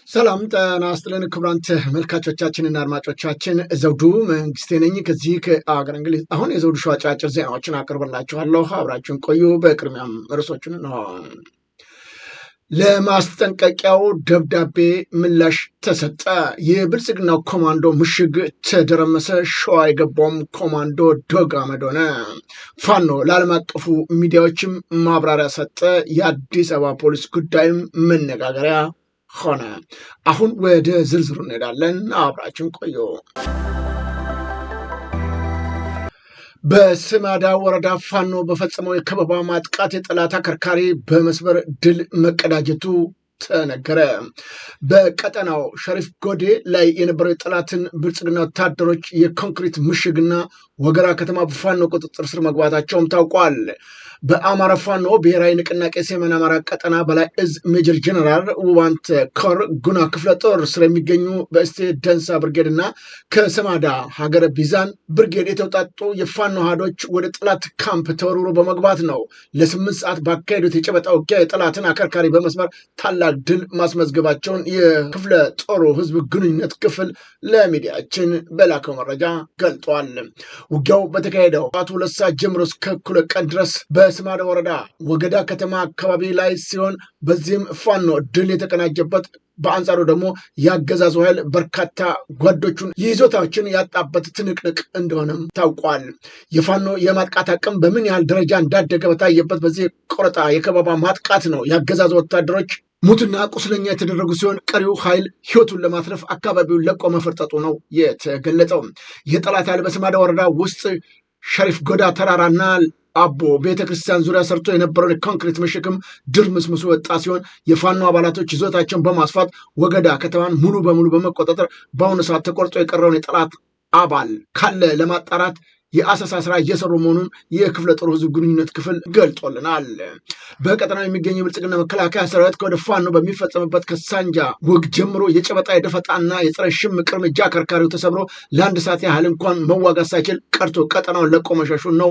ሰላም ጤና ይስጥልን ክቡራን ተመልካቾቻችንና አድማጮቻችን ዘውዱ መንግስቴ ነኝ ከዚህ ከአገር እንግሊዝ። አሁን የዘውዱ ሾው አጫጭር ዜናዎችን አቀርብላችኋለሁ፣ አብራችሁን ቆዩ። በቅድሚያም ርዕሶቹን ነው። ለማስጠንቀቂያው ደብዳቤ ምላሽ ተሰጠ። የብልጽግናው ኮማንዶ ምሽግ ተደረመሰ። ሸዋ የገባውም ኮማንዶ ዶግ አመድ ሆነ። ፋኖ ለዓለም አቀፉ ሚዲያዎችም ማብራሪያ ሰጠ። የአዲስ አበባ ፖሊስ ጉዳይም መነጋገሪያ ሆነ። አሁን ወደ ዝርዝሩ እንሄዳለን፣ አብራችን ቆዩ። በስማዳ ወረዳ ፋኖ በፈጸመው የከበባ ማጥቃት የጠላት አከርካሪ በመስበር ድል መቀዳጀቱ ተነገረ። በቀጠናው ሸሪፍ ጎዴ ላይ የነበረው የጠላትን ብልጽግና ወታደሮች የኮንክሪት ምሽግና ወገራ ከተማ በፋኖ ቁጥጥር ስር መግባታቸውም ታውቋል። በአማራ ፋኖ ብሔራዊ ንቅናቄ ሰሜን አማራ ቀጠና በላይ እዝ ሜጀር ጀነራል ውባንት ኮር ጉና ክፍለ ጦር ስር የሚገኙ በእስቴ ደንሳ ብርጌድ እና ከሰማዳ ሀገረ ቢዛን ብርጌድ የተውጣጡ የፋኖ ሃዶች ወደ ጠላት ካምፕ ተወርውሮ በመግባት ነው ለ8 ሰዓት ባካሄዱት የጨበጣ ውጊያ የጠላትን አከርካሪ በመስመር ታላቅ ድል ማስመዝገባቸውን የክፍለ ጦሩ ህዝብ ግንኙነት ክፍል ለሚዲያችን በላከው መረጃ ገልጧል። ውጊያው በተካሄደው 2 ሰዓት ጀምሮ እስከ እኩለ ቀን ድረስ በስማዳ ወረዳ ወገዳ ከተማ አካባቢ ላይ ሲሆን በዚህም ፋኖ ድል የተቀናጀበት፣ በአንጻሩ ደግሞ ያገዛዙ ኃይል በርካታ ጓዶቹን ይዞታዎችን ያጣበት ትንቅንቅ እንደሆነም ታውቋል። የፋኖ የማጥቃት አቅም በምን ያህል ደረጃ እንዳደገ በታየበት በዚህ ቆረጣ የከበባ ማጥቃት ነው ያገዛዙ ወታደሮች ሙትና ቁስለኛ የተደረጉ ሲሆን ቀሪው ኃይል ህይወቱን ለማትረፍ አካባቢውን ለቆ መፈርጠጡ ነው የተገለጸው። የጠላት ኃይል በስማዳ ወረዳ ውስጥ ሸሪፍ ጎዳ ተራራና አቦ ቤተክርስቲያን ዙሪያ ሰርቶ የነበረውን የኮንክሪት ምሽግም ድርምስምሱ ወጣ ሲሆን የፋኖ አባላቶች ይዞታቸውን በማስፋት ወገዳ ከተማን ሙሉ በሙሉ በመቆጣጠር በአሁኑ ሰዓት ተቆርጦ የቀረውን የጠላት አባል ካለ ለማጣራት የአሰሳ ስራ እየሰሩ መሆኑን የክፍለ ጦር ህዝብ ግንኙነት ክፍል ገልጦልናል። በቀጠናው የሚገኝ የብልጽግና መከላከያ ሰራዊት ከወደ ፋኖ በሚፈጸምበት ከሳንጃ ወግ ጀምሮ የጨበጣ የደፈጣና የጸረ ሽምቅ እርምጃ አከርካሪው ተሰብሮ ለ1 ሰዓት ያህል እንኳን መዋጋት ሳይችል ቀርቶ ቀጠናውን ለቆ መሸሹን ነው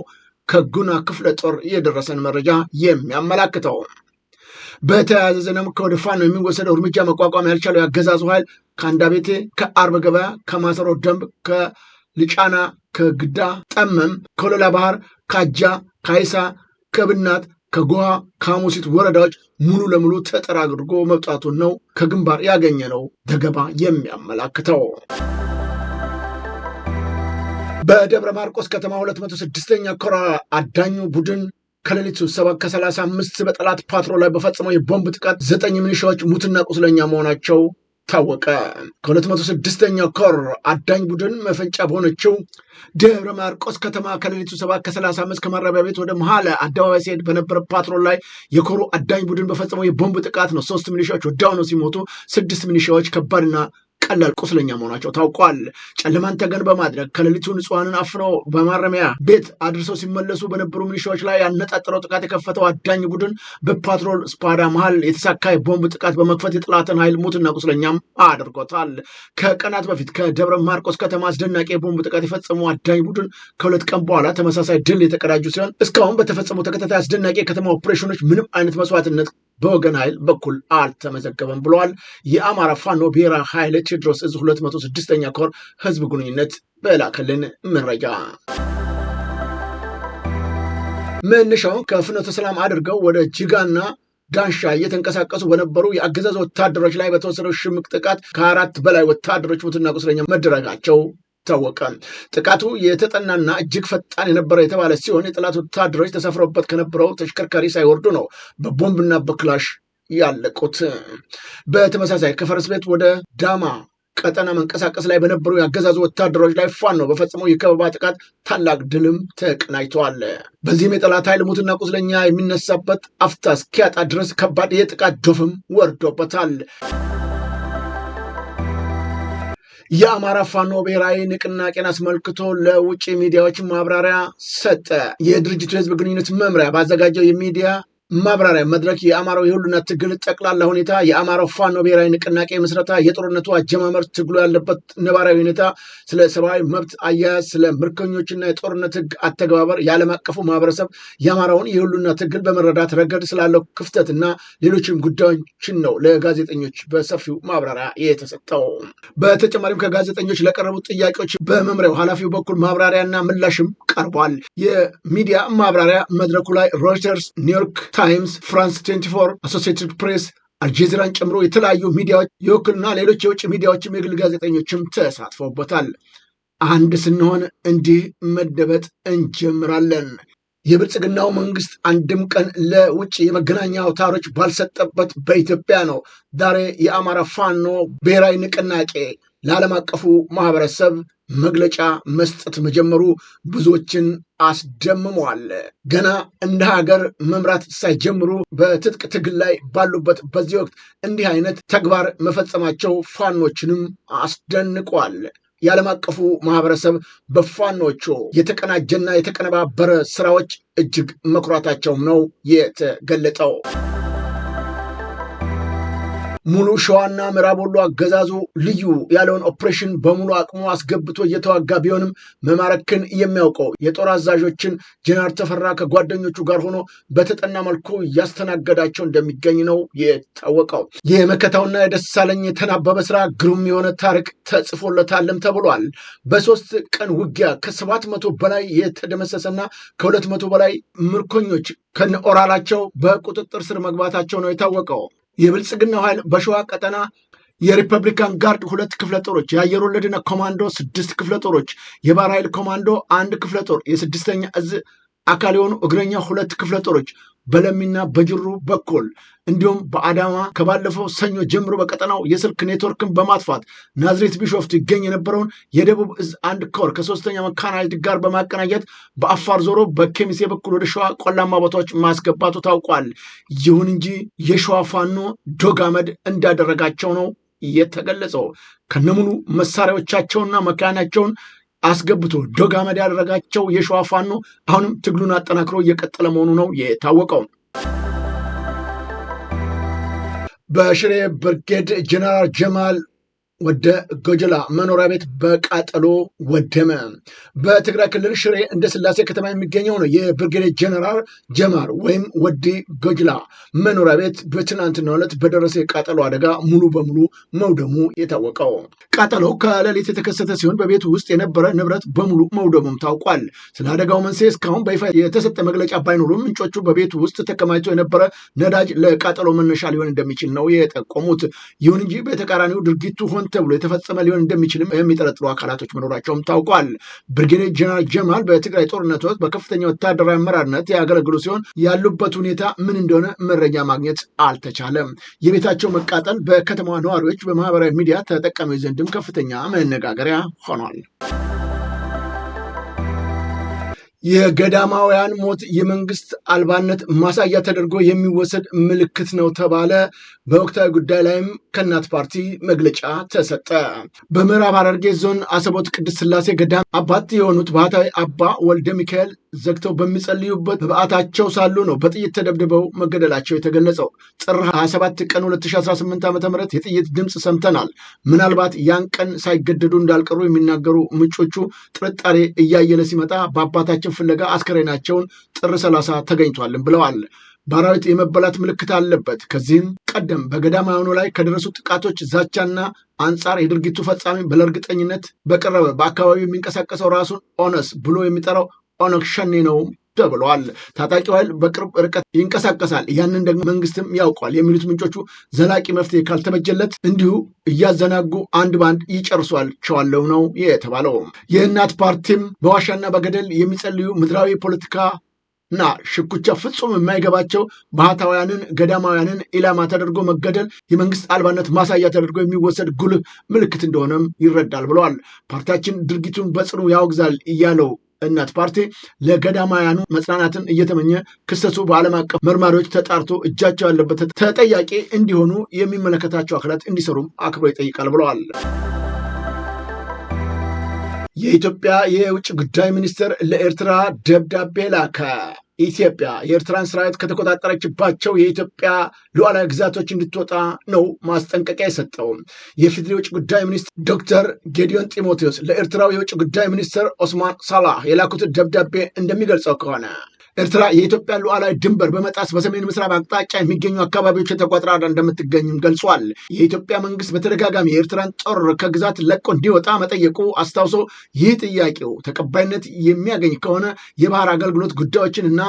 ከጉና ክፍለ ጦር የደረሰን መረጃ የሚያመላክተው። በተያያዘ ዜናም ከወደ ፋኖ የሚወሰደው እርምጃ መቋቋም ያልቻለው ያገዛዙ ኃይል ከአንዳቤቴ፣ ከአርብ ገበያ፣ ከማሰሮ ደንብ፣ ከልጫና፣ ከግዳ ጠመም፣ ከወለላ ባህር፣ ካጃ፣ ካይሳ፣ ከብናት፣ ከጎሃ፣ ከሐሙሲት ወረዳዎች ሙሉ ለሙሉ ተጠራርጎ መውጣቱን ነው ከግንባር ያገኘ ነው ዘገባ የሚያመላክተው። በደብረ ማርቆስ ከተማ 206ኛ ኮር አዳኙ ቡድን ከሌሊቱ 7:35 በጠላት ፓትሮል ላይ በፈጸመው የቦምብ ጥቃት 9 ሚሊሻዎች ሙትና ቁስለኛ መሆናቸው ታወቀ። ከ206ኛ ኮር አዳኝ ቡድን መፈንጫ በሆነችው ደብረ ማርቆስ ከተማ ከሌሊቱ 7:35 ከማረቢያ ቤት ወደ መሀል አደባባይ ሲሄድ በነበረ ፓትሮል ላይ የኮሩ አዳኝ ቡድን በፈጸመው የቦምብ ጥቃት ነው 3 ሚሊሻዎች ወዲያውኑ ሲሞቱ 6 ሚሊሻዎች ከባድና ቀላል ቁስለኛ መሆናቸው ታውቋል። ጨለማን ተገን በማድረግ ከሌሊቱ ንጹሐንን አፍነው በማረሚያ ቤት አድርሰው ሲመለሱ በነበሩ ሚሊሻዎች ላይ ያነጣጠረው ጥቃት የከፈተው አዳኝ ቡድን በፓትሮል ስፓዳ መሃል የተሳካ የቦምብ ጥቃት በመክፈት የጠላትን ኃይል ሙትና ቁስለኛም አድርጎታል። ከቀናት በፊት ከደብረ ማርቆስ ከተማ አስደናቂ የቦምብ ጥቃት የፈጸመው አዳኝ ቡድን ከ2 ቀን በኋላ ተመሳሳይ ድል የተቀዳጁ ሲሆን እስካሁን በተፈጸሙ ተከታታይ አስደናቂ የከተማ ኦፕሬሽኖች ምንም አይነት መስዋዕትነት በወገን ኃይል በኩል አልተመዘገበም ብለዋል። የአማራ ፋኖ ብሔራዊ ኃይል ቴዎድሮስ እዝ 206ኛ ኮር ህዝብ ግንኙነት በላከልን መረጃ። መነሻውን ከፍኖተ ሰላም አድርገው ወደ ጅጋና ዳንሻ እየተንቀሳቀሱ በነበሩ የአገዛዝ ወታደሮች ላይ በተወሰደው ሽምቅ ጥቃት ከ4 በላይ ወታደሮች ሙትና ቁስለኛ መደረጋቸው ታወቀ። ጥቃቱ የተጠናና እጅግ ፈጣን የነበረ የተባለ ሲሆን የጠላት ወታደሮች ተሰፍረውበት ከነበረው ተሽከርካሪ ሳይወርዱ ነው በቦምብና በክላሽ ያለቁት። በተመሳሳይ ከፈረስ ቤት ወደ ዳማ ቀጠና መንቀሳቀስ ላይ በነበሩ ያገዛዙ ወታደሮች ላይ ፋኖ በፈጸመው የከበባ ጥቃት ታላቅ ድልም ተቀናጅተዋል። በዚህም የጠላት ኃይል ሙትና ቁስለኛ የሚነሳበት አፍታ እስኪያጣ ድረስ ከባድ የጥቃት ዶፍም ወርዶበታል። የአማራ ፋኖ ብሔራዊ ንቅናቄን አስመልክቶ ለውጭ ሚዲያዎች ማብራሪያ ሰጠ። የድርጅቱ የህዝብ ግንኙነት መምሪያ ባዘጋጀው የሚዲያ ማብራሪያ መድረክ የአማራው የሁሉና ትግል ጠቅላላ ሁኔታ፣ የአማራው ፋኖ ብሔራዊ ንቅናቄ ምስረታ፣ የጦርነቱ አጀማመር፣ ትግሉ ያለበት ነባራዊ ሁኔታ፣ ስለ ሰብአዊ መብት አያያዝ፣ ስለ ምርኮኞችና የጦርነት ህግ አተገባበር፣ የዓለም አቀፉ ማህበረሰብ የአማራውን የሁሉና ትግል በመረዳት ረገድ ስላለው ክፍተትና ሌሎችም ጉዳዮችን ነው ለጋዜጠኞች በሰፊው ማብራሪያ የተሰጠው። በተጨማሪም ከጋዜጠኞች ለቀረቡት ጥያቄዎች በመምሪያው ኃላፊው በኩል ማብራሪያና ምላሽም ቀርቧል። የሚዲያ ማብራሪያ መድረኩ ላይ ሮይተርስ፣ ኒውዮርክ ታይምስ፣ ፍራንስ 24፣ አሶሲኤትድ ፕሬስ፣ አልጀዚራን ጨምሮ የተለያዩ ሚዲያዎች የወክልና ሌሎች የውጭ ሚዲያዎችም የግል ጋዜጠኞችም ተሳትፎበታል። አንድ ስንሆን እንዲህ መደበጥ እንጀምራለን። የብልጽግናው መንግስት አንድም ቀን ለውጭ የመገናኛ አውታሮች ባልሰጠበት በኢትዮጵያ ነው ዛሬ የአማራ ፋኖ ብሔራዊ ንቅናቄ ለዓለም አቀፉ ማህበረሰብ መግለጫ መስጠት መጀመሩ ብዙዎችን አስደምመዋል። ገና እንደ ሀገር መምራት ሳይጀምሩ በትጥቅ ትግል ላይ ባሉበት በዚህ ወቅት እንዲህ አይነት ተግባር መፈጸማቸው ፋኖችንም አስደንቋል። የዓለም አቀፉ ማህበረሰብ በፋኖቹ የተቀናጀና የተቀነባበረ ስራዎች እጅግ መኩራታቸውም ነው የተገለጠው። ሙሉ ሸዋና ምዕራብ ወሎ አገዛዙ ልዩ ያለውን ኦፕሬሽን በሙሉ አቅሙ አስገብቶ እየተዋጋ ቢሆንም መማረክን የሚያውቀው የጦር አዛዦችን ጀነራል ተፈራ ከጓደኞቹ ጋር ሆኖ በተጠና መልኩ እያስተናገዳቸው እንደሚገኝ ነው የታወቀው። የመከታውና የደሳለኝ የተናበበ ስራ ግሩም የሆነ ታሪክ ተጽፎለታልም ተብሏል። በ3 ቀን ውጊያ ከ700 በላይ የተደመሰሰና ከ200 በላይ ምርኮኞች ከነኦራላቸው በቁጥጥር ስር መግባታቸው ነው የታወቀው። የብልጽግናው ኃይል በሸዋ ቀጠና የሪፐብሊካን ጋርድ 2 ክፍለ ጦሮች፣ የአየር ወለድና ኮማንዶ 6 ክፍለ ጦሮች፣ የባህር ኃይል ኮማንዶ 1 ክፍለ ጦር፣ የ6ኛ እዝ አካል የሆኑ እግረኛ 2 ክፍለ ጦሮች በለሚና በጅሩ በኩል እንዲሁም በአዳማ ከባለፈው ሰኞ ጀምሮ በቀጠናው የስልክ ኔትወርክን በማጥፋት ናዝሬት ቢሾፍቱ ይገኝ የነበረውን የደቡብ እዝ 1 ኮር ከ3ኛ መካናይዝድ ጋር በማቀናጀት በአፋር ዞሮ በኬሚሴ በኩል ወደ ሸዋ ቆላማ ቦታዎች ማስገባቱ ታውቋል። ይሁን እንጂ የሸዋ ፋኖ ዶግ አመድ እንዳደረጋቸው ነው የተገለጸው። ከነሙሉ መሳሪያዎቻቸውና መካናቸውን አስገብቶ ዶግ አመድ ያደረጋቸው የሸዋ ፋኖ አሁንም ትግሉን አጠናክሮ እየቀጠለ መሆኑ ነው የታወቀው። በሽሬ ብርጌድ ጀነራል ጀማል ወደ ጎጀላ መኖሪያ ቤት በቃጠሎ ወደመ። በትግራይ ክልል ሽሬ እንደ ስላሴ ከተማ የሚገኘው ነው የብርጌድ ጀነራል ጀማል ወይም ወዲ ጎጀላ መኖሪያ ቤት በትናንትናው ዕለት በደረሰ የቃጠሎ አደጋ ሙሉ በሙሉ መውደሙ የታወቀው። ቃጠሎው ከሌሊት የተከሰተ ሲሆን በቤቱ ውስጥ የነበረ ንብረት በሙሉ መውደሙም ታውቋል። ስለ አደጋው መንስኤ እስካሁን በይፋ የተሰጠ መግለጫ ባይኖሩም ምንጮቹ በቤቱ ውስጥ ተከማችቶ የነበረ ነዳጅ ለቃጠሎ መነሻ ሊሆን እንደሚችል ነው የጠቆሙት። ይሁን እንጂ በተቃራኒው ድርጊቱ ሆን ተብሎ የተፈጸመ ሊሆን እንደሚችልም የሚጠረጥሩ አካላቶች መኖራቸውም ታውቋል። ብርጌዴር ጀነራል ጀማል በትግራይ ጦርነት ወቅት በከፍተኛ ወታደራዊ አመራርነት ያገለግሉ ሲሆን ያሉበት ሁኔታ ምን እንደሆነ መረጃ ማግኘት አልተቻለም። የቤታቸው መቃጠል በከተማዋ ነዋሪዎች፣ በማህበራዊ ሚዲያ ተጠቃሚዎች ዘንድም ከፍተኛ መነጋገሪያ ሆኗል። የገዳማውያን ሞት የመንግስት አልባነት ማሳያ ተደርጎ የሚወሰድ ምልክት ነው ተባለ። በወቅታዊ ጉዳይ ላይም ከእናት ፓርቲ መግለጫ ተሰጠ። በምዕራብ ሐረርጌ ዞን አሰቦት ቅድስት ሥላሴ ገዳም አባት የሆኑት ባህታዊ አባ ወልደ ሚካኤል ዘግተው በሚጸልዩበት በበዓታቸው ሳሉ ነው በጥይት ተደብድበው መገደላቸው የተገለጸው። ጥር 27 ቀን 2018 ዓ.ም የጥይት ድምፅ ሰምተናል። ምናልባት ያን ቀን ሳይገደዱ እንዳልቀሩ የሚናገሩ ምንጮቹ ጥርጣሬ እያየለ ሲመጣ በአባታችን ፍለጋ አስከሬናቸውን ጥር 30 ተገኝቷልን ብለዋል። በአራዊት የመበላት ምልክት አለበት። ከዚህም ቀደም በገዳማውያኑ ላይ ከደረሱ ጥቃቶች ዛቻና አንጻር የድርጊቱ ፈጻሚ በለርግጠኝነት በቀረበ በአካባቢው የሚንቀሳቀሰው ራሱን ኦነስ ብሎ የሚጠራው ኦነግ ሸኔ ነው ተብለዋል። ታጣቂው ኃይል በቅርብ ርቀት ይንቀሳቀሳል፣ ያንን ደግሞ መንግስትም ያውቋል የሚሉት ምንጮቹ ዘላቂ መፍትሄ ካልተበጀለት እንዲሁ እያዘናጉ አንድ ባንድ ይጨርሷቸዋል ነው የተባለው። የእናት ፓርቲም በዋሻና በገደል የሚጸልዩ ምድራዊ ፖለቲካ እና ሽኩቻ ፍጹም የማይገባቸው ባህታውያንን፣ ገዳማውያንን ኢላማ ተደርጎ መገደል የመንግስት አልባነት ማሳያ ተደርጎ የሚወሰድ ጉልህ ምልክት እንደሆነም ይረዳል ብለዋል። ፓርቲያችን ድርጊቱን በጽኑ ያወግዛል እያለው እናት ፓርቲ ለገዳማውያኑ መጽናናትን እየተመኘ ክስተቱ በዓለም አቀፍ መርማሪዎች ተጣርቶ እጃቸው ያለበት ተጠያቂ እንዲሆኑ የሚመለከታቸው አካላት እንዲሰሩም አክብሮ ይጠይቃል ብለዋል። የኢትዮጵያ የውጭ ጉዳይ ሚኒስትር ለኤርትራ ደብዳቤ ላከ። ኢትዮጵያ የኤርትራን ሰራዊት ከተቆጣጠረችባቸው የኢትዮጵያ ሉዓላዊ ግዛቶች እንድትወጣ ነው ማስጠንቀቂያ የሰጠው። የፌዴራል የውጭ ጉዳይ ሚኒስትር ዶክተር ጌዲዮን ጢሞቴዎስ ለኤርትራው የውጭ ጉዳይ ሚኒስትር ኦስማን ሳላህ የላኩት ደብዳቤ እንደሚገልጸው ከሆነ ኤርትራ የኢትዮጵያ ሉዓላዊ ድንበር በመጣስ በሰሜን ምስራቅ አቅጣጫ የሚገኙ አካባቢዎች ተቆጣጥራ እንደምትገኝም ገልጿል። የኢትዮጵያ መንግስት በተደጋጋሚ የኤርትራን ጦር ከግዛት ለቆ እንዲወጣ መጠየቁ አስታውሶ ይህ ጥያቄው ተቀባይነት የሚያገኝ ከሆነ የባህር አገልግሎት ጉዳዮችን እና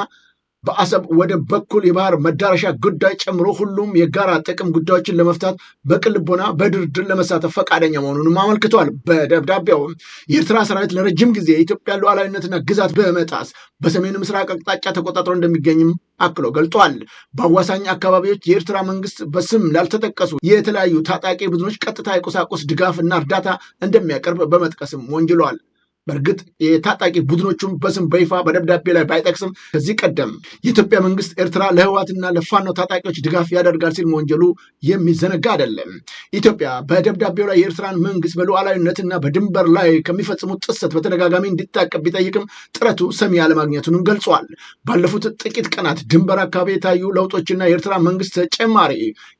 በአሰብ ወደብ በኩል የባህር መዳረሻ ጉዳይ ጨምሮ ሁሉም የጋራ ጥቅም ጉዳዮችን ለመፍታት በቅልቦና በድርድር ለመሳተፍ ፈቃደኛ መሆኑንም አመልክቷል። በደብዳቤው የኤርትራ ሰራዊት ለረጅም ጊዜ የኢትዮጵያ ሉዓላዊነትና ግዛት በመጣስ በሰሜን ምስራቅ አቅጣጫ ተቆጣጥሮ እንደሚገኝም አክሎ ገልጧል። በአዋሳኝ አካባቢዎች የኤርትራ መንግስት በስም ላልተጠቀሱ የተለያዩ ታጣቂ ቡድኖች ቀጥታ የቁሳቁስ ድጋፍ እና እርዳታ እንደሚያቀርብ በመጥቀስም ወንጅሏል። በእርግጥ የታጣቂ ቡድኖቹም በስም በይፋ በደብዳቤ ላይ ባይጠቅስም ከዚህ ቀደም የኢትዮጵያ መንግስት ኤርትራ ለህወሓትና ለፋኖ ታጣቂዎች ድጋፍ ያደርጋል ሲል መወንጀሉ የሚዘነጋ አይደለም። ኢትዮጵያ በደብዳቤው ላይ የኤርትራን መንግስት በሉዓላዊነትና በድንበር ላይ ከሚፈጽሙት ጥሰት በተደጋጋሚ እንዲታቀብ ቢጠይቅም ጥረቱ ሰሚ አለማግኘቱንም ገልጿል። ባለፉት ጥቂት ቀናት ድንበር አካባቢ የታዩ ለውጦችና የኤርትራ መንግስት ተጨማሪ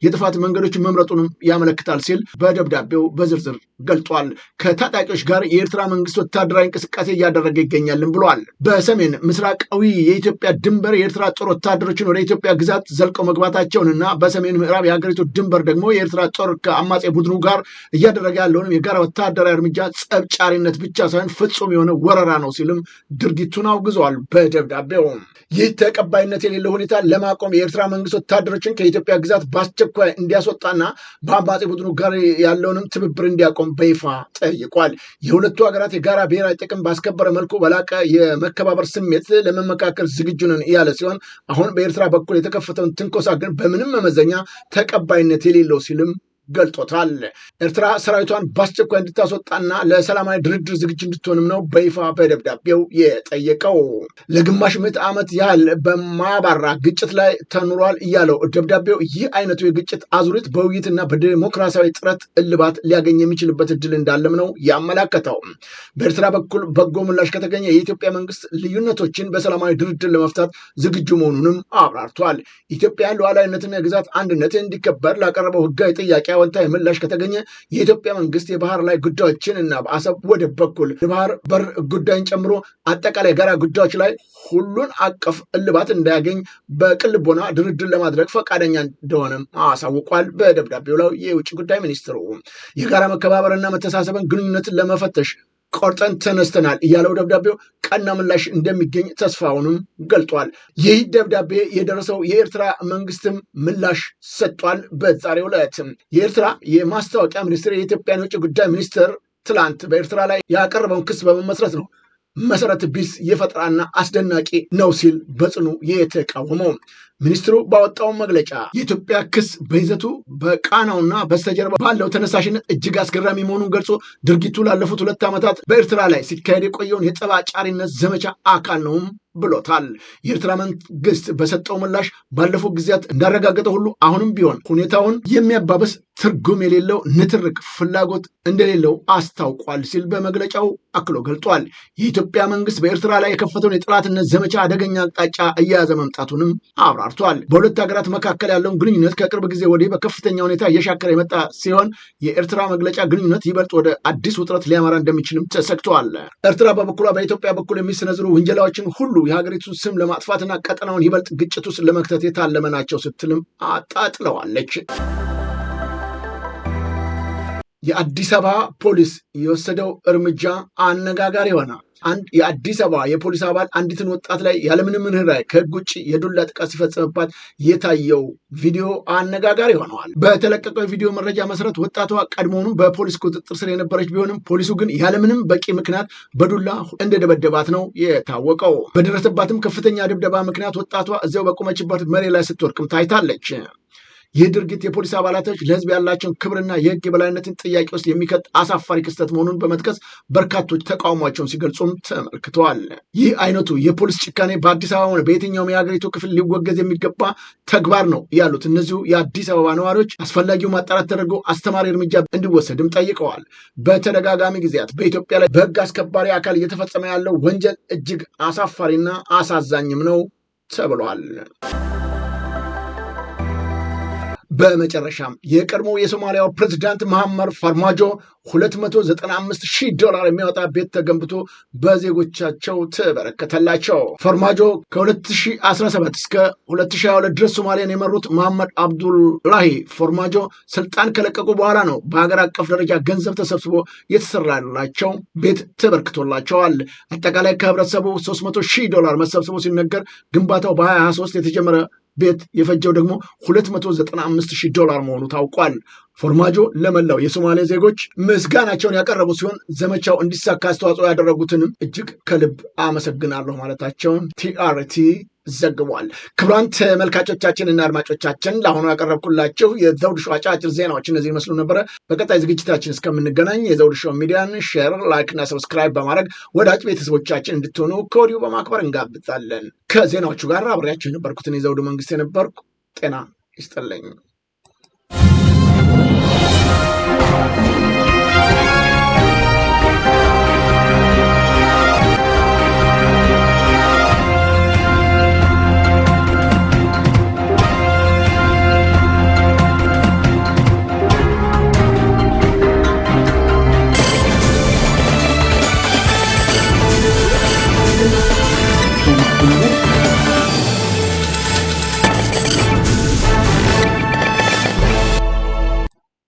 የጥፋት መንገዶችን መምረጡንም ያመለክታል ሲል በደብዳቤው በዝርዝር ገልጿል። ከታጣቂዎች ጋር የኤርትራ መንግስት ወታደራዊ እንቅስቃሴ እያደረገ ይገኛልን ብሏል። በሰሜን ምስራቃዊ የኢትዮጵያ ድንበር የኤርትራ ጦር ወታደሮችን ወደ ኢትዮጵያ ግዛት ዘልቀው መግባታቸውንና በሰሜን ምዕራብ የሀገሪቱ ድንበር ደግሞ የኤርትራ ጦር ከአማጼ ቡድኑ ጋር እያደረገ ያለውንም የጋራ ወታደራዊ እርምጃ ጸብጫሪነት ብቻ ሳይሆን ፍጹም የሆነ ወረራ ነው ሲልም ድርጊቱን አውግዟል። በደብዳቤው ይህ ተቀባይነት የሌለው ሁኔታ ለማቆም የኤርትራ መንግስት ወታደሮችን ከኢትዮጵያ ግዛት በአስቸኳይ እንዲያስወጣና በአማጼ ቡድኑ ጋር ያለውንም ትብብር እንዲያቆም በይፋ ጠይቋል። የሁለቱ ሀገራት የጋራ ብሔራዊ ጥቅም ባስከበረ መልኩ በላቀ የመከባበር ስሜት ለመመካከል ዝግጁ ነን ያለ ሲሆን አሁን በኤርትራ በኩል የተከፈተውን ትንኮሳ ግን በምንም መመዘኛ ተቀባይነት የሌለው ሲልም ገልጦታል። ኤርትራ ሰራዊቷን በአስቸኳይ እንድታስወጣና ለሰላማዊ ድርድር ዝግጁ እንድትሆንም ነው በይፋ በደብዳቤው የጠየቀው። ለግማሽ ምዕተ ዓመት ያህል በማያባራ ግጭት ላይ ተኑሯል እያለው ደብዳቤው ይህ አይነቱ የግጭት አዙሪት በውይይትና በዲሞክራሲያዊ ጥረት እልባት ሊያገኝ የሚችልበት እድል እንዳለም ነው ያመላከተው። በኤርትራ በኩል በጎ ምላሽ ከተገኘ የኢትዮጵያ መንግስት ልዩነቶችን በሰላማዊ ድርድር ለመፍታት ዝግጁ መሆኑንም አብራርቷል። ኢትዮጵያ ሉዓላዊነትና የግዛት አንድነት እንዲከበር ላቀረበው ህጋዊ ጥያቄ አዎንታዊ ምላሽ ከተገኘ የኢትዮጵያ መንግስት የባህር ላይ ጉዳዮችን እና በአሰብ ወደብ በኩል የባህር በር ጉዳይን ጨምሮ አጠቃላይ ጋራ ጉዳዮች ላይ ሁሉን አቀፍ እልባት እንዳያገኝ በቅልቦና ድርድር ለማድረግ ፈቃደኛ እንደሆነም አሳውቋል። በደብዳቤው ላይ የውጭ ጉዳይ ሚኒስትሩ የጋራ መከባበርና መተሳሰብን ግንኙነትን ለመፈተሽ ቆርጠን ተነስተናል እያለው ደብዳቤው ቀና ምላሽ እንደሚገኝ ተስፋውንም ገልጧል። ይህ ደብዳቤ የደረሰው የኤርትራ መንግስትም ምላሽ ሰጥቷል። በዛሬው ዕለት የኤርትራ የማስታወቂያ ሚኒስትር የኢትዮጵያን የውጭ ጉዳይ ሚኒስትር ትላንት በኤርትራ ላይ ያቀረበውን ክስ በመመስረት ነው መሰረት ቢስ የፈጠራና አስደናቂ ነው ሲል በጽኑ የተቃወመው። ሚኒስትሩ ባወጣው መግለጫ የኢትዮጵያ ክስ በይዘቱ በቃናውና በስተጀርባ ባለው ተነሳሽነት እጅግ አስገራሚ መሆኑን ገልጾ ድርጊቱ ላለፉት 2 ዓመታት በኤርትራ ላይ ሲካሄድ የቆየውን የጠብ አጫሪነት ዘመቻ አካል ነውም ብሎታል። የኤርትራ መንግስት በሰጠው ምላሽ ባለፉት ጊዜያት እንዳረጋገጠ ሁሉ አሁንም ቢሆን ሁኔታውን የሚያባበስ ትርጉም የሌለው ንትርክ ፍላጎት እንደሌለው አስታውቋል ሲል በመግለጫው አክሎ ገልጧል። የኢትዮጵያ መንግስት በኤርትራ ላይ የከፈተውን የጠላትነት ዘመቻ አደገኛ አቅጣጫ እየያዘ መምጣቱንም አብራርቷል። በሁለት ሀገራት መካከል ያለውን ግንኙነት ከቅርብ ጊዜ ወዲህ በከፍተኛ ሁኔታ እየሻከረ የመጣ ሲሆን የኤርትራ መግለጫ ግንኙነት ይበልጥ ወደ አዲስ ውጥረት ሊያመራ እንደሚችልም ተሰግቷል። ኤርትራ በበኩሏ በኢትዮጵያ በኩል የሚሰነዝሩ ውንጀላዎችን ሁሉ የሀገሪቱን ስም ለማጥፋትና ቀጠናውን ይበልጥ ግጭት ውስጥ ለመክተት የታለመ ናቸው ስትልም አጣጥለዋለች። የአዲስ አበባ ፖሊስ የወሰደው እርምጃ አነጋጋሪ ሆነ። አንድ የአዲስ አበባ የፖሊስ አባል አንዲትን ወጣት ላይ ያለምንም ርኅራኄ ከህግ ውጭ የዱላ ጥቃት ሲፈጽምባት የታየው ቪዲዮ አነጋጋሪ ሆነዋል። በተለቀቀው የቪዲዮ መረጃ መሰረት ወጣቷ ቀድሞውኑ በፖሊስ ቁጥጥር ስር የነበረች ቢሆንም ፖሊሱ ግን ያለምንም በቂ ምክንያት በዱላ እንደደበደባት ነው የታወቀው። በደረሰባትም ከፍተኛ ድብደባ ምክንያት ወጣቷ እዚያው በቆመችበት መሬት ላይ ስትወድቅም ታይታለች። ይህ ድርጊት የፖሊስ አባላቶች ለህዝብ ያላቸውን ክብርና የህግ የበላይነትን ጥያቄ ውስጥ የሚከት አሳፋሪ ክስተት መሆኑን በመጥቀስ በርካቶች ተቃውሟቸውን ሲገልጹም ተመልክተዋል። ይህ አይነቱ የፖሊስ ጭካኔ በአዲስ አበባ ሆነ በየትኛውም የሀገሪቱ ክፍል ሊወገዝ የሚገባ ተግባር ነው ያሉት እነዚሁ የአዲስ አበባ ነዋሪዎች አስፈላጊው ማጣራት ተደርጎ አስተማሪ እርምጃ እንዲወሰድም ጠይቀዋል። በተደጋጋሚ ጊዜያት በኢትዮጵያ ላይ በህግ አስከባሪ አካል እየተፈጸመ ያለው ወንጀል እጅግ አሳፋሪና አሳዛኝም ነው ተብሏል። በመጨረሻም የቀድሞ የሶማሊያው ፕሬዝዳንት መሐመድ ፋርማጆ $295,000 የሚያወጣ ቤት ተገንብቶ በዜጎቻቸው ተበረከተላቸው። ፋርማጆ ከ2017 እስከ 2022 ድረስ ሶማሊያን የመሩት መሐመድ አብዱላሂ ፋርማጆ ስልጣን ከለቀቁ በኋላ ነው በሀገር አቀፍ ደረጃ ገንዘብ ተሰብስቦ የተሰራላቸው ቤት ተበርክቶላቸዋል። አጠቃላይ ከህብረተሰቡ $300,000 መሰብሰቡ ሲነገር ግንባታው በ2023 የተጀመረ ቤት የፈጀው ደግሞ $295,000 መሆኑ ታውቋል። ፋርማጆ ለመላው የሶማሌ ዜጎች ምስጋናቸውን ያቀረቡ ሲሆን ዘመቻው እንዲሳካ አስተዋጽኦ ያደረጉትንም እጅግ ከልብ አመሰግናለሁ ማለታቸውን ቲአርቲ ዘግቧል። ክቡራን ተመልካቾቻችንና አድማጮቻችን ለአሁኑ ያቀረብኩላችሁ የዘውዱ ሾው አጫጭር ዜናዎች እነዚህ ይመስሉ ነበረ። በቀጣይ ዝግጅታችን እስከምንገናኝ የዘውዱ ሾው ሚዲያን ሼር፣ ላይክ እና ሰብስክራይብ በማድረግ ወዳጅ ቤተሰቦቻችን እንድትሆኑ ከወዲሁ በማክበር እንጋብዛለን። ከዜናዎቹ ጋር አብሬያችሁ የነበርኩትን የዘውዱ መንግስት የነበርኩ ጤና ይስጥልኝ።